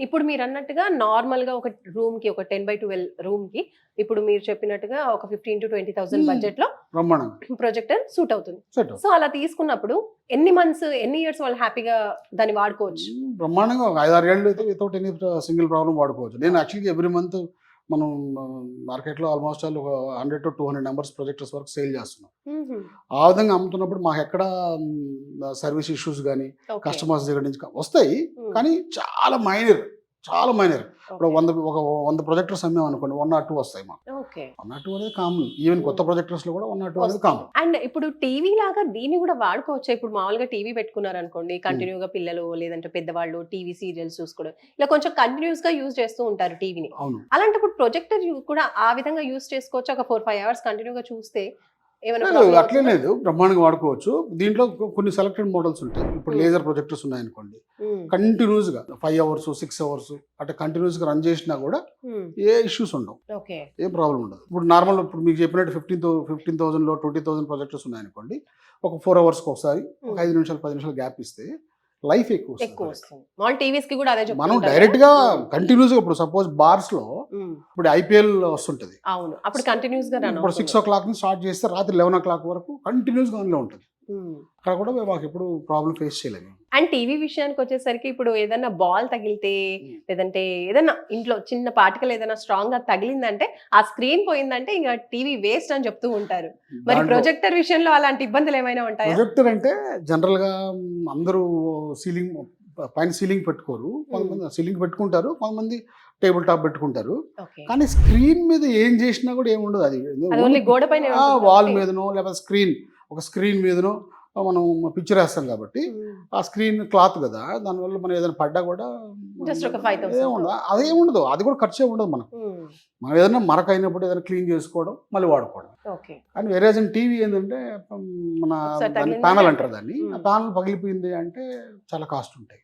ఇప్పుడు మీరు అన్నట్టుగా నార్మల్ గా ఒక రూమ్ కి ఒక 10x12 రూమ్ కి ఇప్పుడు మీరు చెప్పినట్టుగా ఒక 15,000 to 20,000 బడ్జెట్ లో బ్రహ్మాండంగా ప్రొజెక్టర్ సూట్ అవుతుంది. సెట్ సో అలా తీసుకున్నప్పుడు ఎన్ని మంత్స్ ఎన్ని ఇయర్స్ వాళ్ళు హ్యాపీగా దాన్ని వాడుకోవచ్చు? బ్రహ్మాండంగా ఒక 5-6 ఏళ్ళు అయితే వితౌట్ ఎనీ సింగిల్ ప్రాబ్లం వాడుకోవచ్చు. నేను యాక్చువల్గా ఎవ్రీ మంత్ మనం మార్కెట్లో ఆల్మోస్ట్ ఆల్ ఒక 100 to 200 నెంబర్స్ ప్రొజెక్టర్స్ వరకు సేల్ చేస్తున్నాం. ఆ విధంగా అమ్ముతున్నప్పుడు మాకు ఎక్కడ సర్వీస్ ఇష్యూస్ కానీ కస్టమర్స్ దగ్గర నుంచి వస్తాయి, కానీ చాలా మైనర్. ఇప్పుడు 100 ప్రొజెక్టర్స్ అమ్మాం అనుకోండి, 1 or 2 వస్తాయి మాకు. 1 or 2 అనేది కామన్. ఈవెన్ కొత్త ప్రొజెక్టర్స్ లో కూడా 1 or 2 అనేది కామన్. అండ్ ఇప్పుడు టీవీ లాగా దీన్ని కూడా వాడుకోవచ్చు. ఇప్పుడు మామూలుగా టీవీ పెట్టుకున్నారు అనుకోండి, కంటిన్యూగా పిల్లలు లేదంటే పెద్దవాళ్ళు టీవీ సీరియల్స్ చూసుకోవడం ఇలా కొంచెం కంటిన్యూస్ గా యూజ్ చేస్తూ ఉంటారు టీవీని. అలాంటప్పుడు ప్రొజెక్టర్ కూడా ఆ విధంగా యూజ్ చేసుకోవచ్చు. ఒక 4-5 అవర్స్ కంటిన్యూగా చూస్తే అట్లే లేదు, బ్రహ్మాండంగా వాడుకోవచ్చు. దీంట్లో కొన్ని సెలెక్టెడ్ మోడల్స్ ఉంటాయి. ఇప్పుడు లేజర్ ప్రొజెక్టర్స్ ఉన్నాయనుకోండి, కంటిన్యూస్ గా 5 hours 6 hours అంటే కంటిన్యూస్ గా రన్ చేసినా కూడా ఏ ఇష్యూస్ ఉండవు, ఏ ప్రాబ్లం ఉండదు. ఇప్పుడు నార్మల్ ఇప్పుడు మీకు చెప్పినట్టు 15,000 లో 20,000 ప్రొజెక్టర్స్ ఉన్నాయనుకోండి, ఒక 4 hours ఒకసారి ఒక 5 నిమిషాలు 10 నిమిషాలు గ్యాప్ ఇస్తే లైఫ్ ఎక్కువ వస్తుంది. మనం డైరెక్ట్ గా కంటిన్యూస్ గా ఇప్పుడు సపోజ్ బార్స్ లో ఇప్పుడు IPL వస్తుంటది, అప్పుడు కంటిన్యూస్ గా ఇప్పుడు 6 o'clock నుంచి స్టార్ట్ చేస్తే రాత్రి 11 o'clock వరకు కంటిన్యూస్ గా ఆన్లో ఉంటుంది. అక్కడ కూడా మాకు ఎప్పుడు ప్రాబ్లం ఫేస్ చేయలేదు. అండ్ టీవీ విషయానికి వచ్చేసరికి ఇప్పుడు ఏదైనా బాల్ తగిలితే లేదంటే ఏదైనా ఇంట్లో చిన్న పార్టికల్ ఏదైనా స్ట్రాంగ్ గా తగిలిందంటే ఆ స్క్రీన్ పోయిందంటే ఇంకా టీవీ వేస్ట్ అని చెప్తూ ఉంటారు. మరి ప్రొజెక్టర్ విషయంలో అలాంటి ఇబ్బందులు ఏమైనా ఉంటాయా? ప్రొజెక్టర్ అంటే జనరల్ గా అందరూ పైన సీలింగ్ పెట్టుకోరు, కొంతమంది సీలింగ్ పెట్టుకుంటారు, కొంతమంది టేబుల్ టాప్ పెట్టుకుంటారు. కానీ స్క్రీన్ మీద ఏం చేసినా కూడా ఏముండదు. అది గోడ పైన వాల్ మీదనో లేకపోతే ఒక స్క్రీన్ మీదనో మనం పిక్చర్ వేస్తాం కాబట్టి ఆ స్క్రీన్ క్లాత్ కదా, దానివల్ల మనం ఏదైనా పడ్డా కూడా అదేముండదు, అది కూడా ఖర్చే ఉండదు. మనం ఏదైనా మరక అయినప్పుడు ఏదైనా క్లీన్ చేసుకోవడం మళ్ళీ వాడుకోవడం. కానీ వేరే టీవీ ఏంటంటే మన ప్యానల్ అంటారు దాన్ని, ఆ ప్యానల్ పగిలిపోయింది అంటే చాలా కాస్ట్ ఉంటాయి.